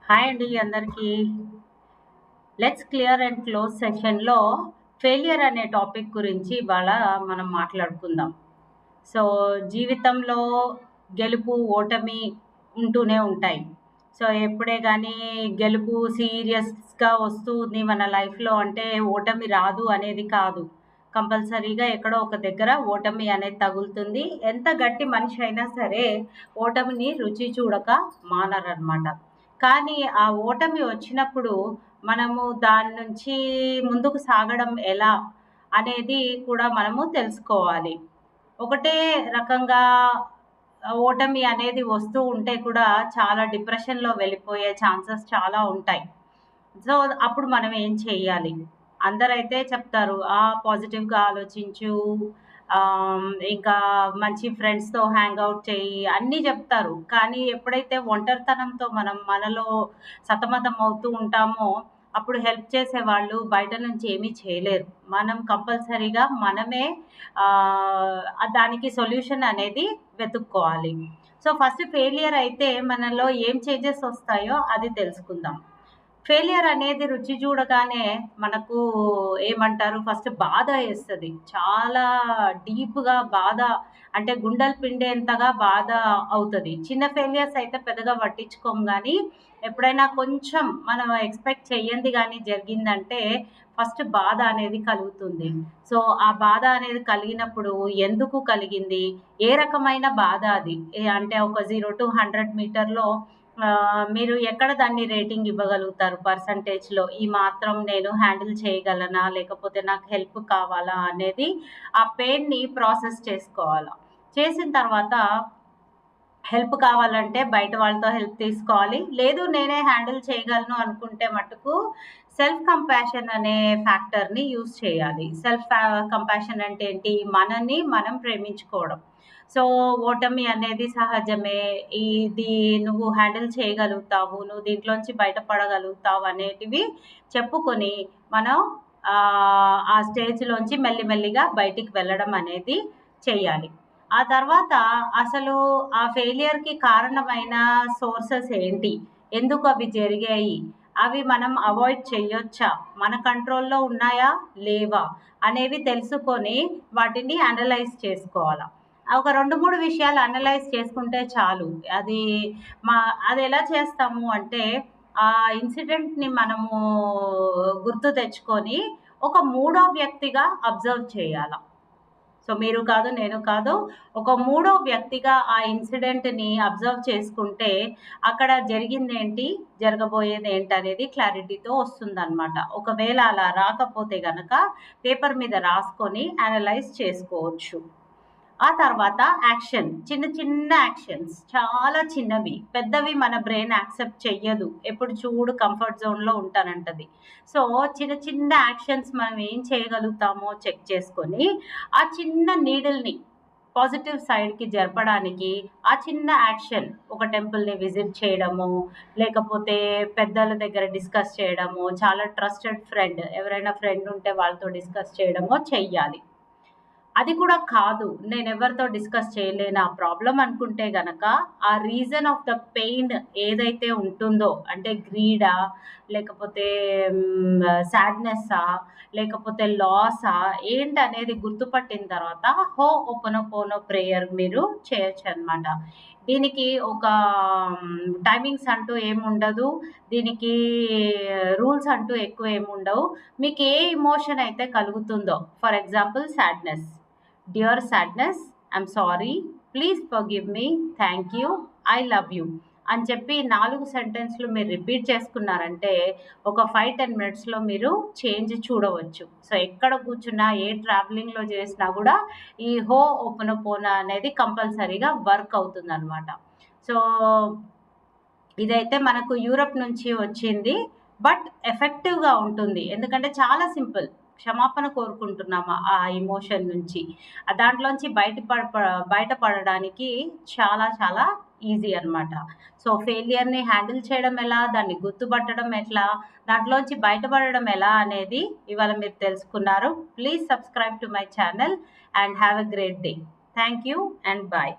Hi అండి అందరికీ. Let's clear and close సెషన్లో ఫెయిలియర్ అనే టాపిక్ గురించి ఇవాళ మనం మాట్లాడుకుందాం. సో జీవితంలో గెలుపు ఓటమి ఉంటూనే ఉంటాయి. సో ఎప్పుడే కానీ గెలుపు సీరియస్గా వస్తుంది మన లైఫ్లో అంటే ఓటమి రాదు అనేది కాదు. కంపల్సరీగా ఎక్కడో ఒక దగ్గర ఓటమి అనేది తగులుతుంది. ఎంత గట్టి మనిషి అయినా సరే ఓటమిని రుచి చూడక మానరనమాట. కానీ ఆ ఓటమి వచ్చినప్పుడు మనము దాని నుంచి ముందుకు సాగడం ఎలా అనేది కూడా మనము తెలుసుకోవాలి. ఒకటే రకంగా ఓటమి అనేది వస్తూ ఉంటే కూడా చాలా డిప్రెషన్‌లో వెళ్ళిపోయే ఛాన్సెస్ చాలా ఉంటాయి. సో, అప్పుడు మనం ఏం చేయాలి? అందరైతే చెప్తారు, పాజిటివ్‌గా ఆలోచించు, ఇంకా మంచి ఫ్రెండ్స్‌తో హ్యాంగ్ ఔట్ చెయ్యి, అన్నీ జెప్తారు. కానీ ఎప్పుడైతే ఒంటరితనంతో మనం మనలో సతమతం అవుతూ ఉంటామో, అప్పుడు హెల్ప్ చేసేవాళ్ళు బయట నుంచి ఏమీ చేయలేరు. మనం కంపల్సరీగా మనమే దానికి సొల్యూషన్ అనేది వెతుక్కోవాలి. సో, ఫస్ట్ ఫెయిలియర్ అయితే మనలో ఏం చేంజెస్ వస్తాయో అది తెలుసుకుందాం. ఫెయిలియర్ అనేది రుచి చూడగానే మనకు ఏమంటారు ఫస్ట్ బాధ యేస్తది. చాలా డీప్‌గా బాధ అంటే గుండెలు పిండేంతగా బాధ అవుతది. చిన్న ఫెయిలియర్స్ అయితే పెద్దగా పట్టించుకోము గానీ, ఎప్పుడైనా కొంచెం మనం ఎక్స్‌పెక్ట్ చెయ్యంది గానీ జరిగిందంటే ఫస్ట్ బాధ అనేది కలుగుతుంది. సో, ఆ బాధ అనేది కలిగినప్పుడు ఎందుకు కలిగింది? ఏ రకమైన బాధ అది? అంటే ఒక 0-100 మీటర్‌లో మీరు ఎక్కడ దాన్ని రేటింగ్ ఇవ్వగలుగుతారు పర్సెంటేజ్‌లో? ఈ మాత్రం నేను హ్యాండిల్ చేయగలనా? లేకపోతే నాకు హెల్ప్ కావాలా? అనేది ఆ పెయిన్‌ని ప్రాసెస్ చేసుకోవాలా. చేసిన తర్వాత హెల్ప్ కావాలంటే బయట వాళ్ళతో హెల్ప్ తీసుకోవాలి. లేదు నేనే హ్యాండిల్ చేయగలను అనుకుంటే మటుకు సెల్ఫ్ కంపాషన్ అనే ఫ్యాక్టర్‌ని యూజ్ చేయాలి. కంపాషన్ అంటే ఏంటి? మనని మనం ప్రేమించుకోవడం. సో, ఓటమి అనేది సహజమే. ఇది నువ్వు హ్యాండిల్ చేయగలుగుతావు. నువ్వు దీంట్లోంచి బయటపడగలుగుతావు అనేటివి చెప్పుకొని మనం ఆ స్టేజ్‌లోంచి మెల్లిమెల్లిగా బయటికి వెళ్ళడం అనేది చెయ్యాలి. ఆ తర్వాత అసలు ఆ ఫెయిలియర్‌కి కారణమైన సోర్సెస్ ఏంటి? ఎందుకు అవి జరిగాయి? అవి మనం అవాయిడ్ చెయ్యొచ్చా? మన కంట్రోల్‌లో ఉన్నాయా? లేవా? అనేవి తెలుసుకొని వాటిని అనలైజ్ చేసుకోవాల. ఒక 2, 3 విషయాలు అనలైజ్ చేసుకుంటే చాలు. అది మా అదెలా చేస్తాము అంటే, ఆ ఇన్సిడెంట్‌ని మనము గుర్తు తెచ్చుకొని, ఒక మూడో వ్యక్తిగా అబ్జర్వ్ చేయాల. సో, మీరు కాదు, నేను కాదు. ఒక మూడో వ్యక్తిగా ఆ ఇన్సిడెంట్‌ని అబ్జర్వ్ చేసుకుంటే, అక్కడ జరిగిందేంటి, జరగబోయేదేంటనేది క్లారిటీతో వస్తుందనమాట. ఒకవేళ అలా రాకపోతే గనక పేపర్ మీద రాసుకొని అనలైజ్ చేసుకోవచ్చు. ఆ తర్వాత యాక్షన్. చిన్న చిన్న యాక్షన్స్. చాలా చిన్నవి. పెద్దవి మన బ్రెయిన్ యాక్సెప్ట్ చెయ్యదు. ఎప్పుడు చూడు కంఫర్ట్ జోన్‌లో ఉంటానంటది. సో, చిన్న చిన్న యాక్షన్స్ మనం ఏం చేయగలుగుతామో చెక్ చేసుకొని, ఆ చిన్న నీడిల్‌ని పాజిటివ్ సైడ్‌కి జరపడానికి ఆ చిన్న యాక్షన్ ఒక టెంపుల్‌ని విజిట్ చేయడము, లేకపోతే పెద్దల దగ్గర డిస్కస్ చేయడము, చాలా ట్రస్టెడ్ ఫ్రెండ్ ఎవరైనా ఫ్రెండ్ ఉంటే వాళ్ళతో డిస్కస్ చేయడమో చెయ్యాలి. అది కూడా కాదు. నేనెవరితో డిస్కస్ చేయలేను ఆ ప్రాబ్లమ్ అనుకుంటే గనక, ఆ రీజన్ ఆఫ్ ద పెయిన్ ఏదైతే ఉంటుందో అంటే గ్రీడా? లేకపోతే సాడ్‌నెస్సా? లేకపోతే లాసా? ఏంటనేది గుర్తుపట్టిన తర్వాత ఓపెనోపోనో ప్రేయర్ మీరు చేయొచ్చనమాట. దీనికి ఒక టైమింగ్స్ అంటూ ఏముండదు. దీనికి రూల్స్ అంటూ ఎక్కువ ఏముండవు. మీకు ఏ ఎమోషన్ అయితే కలుగుతుందో for example sadness. Dear sadness, I'm sorry. Please forgive me. Thank you. I love you అని చెప్పి 4 సెంటెన్స్‌లు మీరు రిపీట్ చేసుకున్నారంటే, ఒక 5, 10 మినిట్స్‌లో మీరు చేంజ్ చూడవచ్చు. సో, ఎక్కడ కూర్చున్నా, ఏ ట్రావెలింగ్‌లో చేసినా గూడా ఈ ఓపెనోపోనా అనేది కంపల్సరీగా వర్క్ అవుతుందనమాట. సో, ఇదైతే మనకు యూరప్ నుంచి వచ్చింది. బట్ ఎఫెక్టివ్‌గా ఉంటుంది. ఎందుకంటే చాలా సింపుల్. క్షమాపణ కోరుకుంటున్నాము ఆ ఎమోషన్ నుంచి. దాంట్లోంచి బయటపడడానికి చాలా చాలా ఈజీ అనమాట. సో, ఫెయిల్యూర్‌ని హ్యాండిల్ చేయడం ఎలా? దాన్ని గుర్తుపట్టడం ఎట్లా? దాంట్లోంచి బయటపడడం ఎలా అనేది ఇవాళ మీరు తెలుసుకున్నారు. Please subscribe to my channel and have a great day. Thank you and by.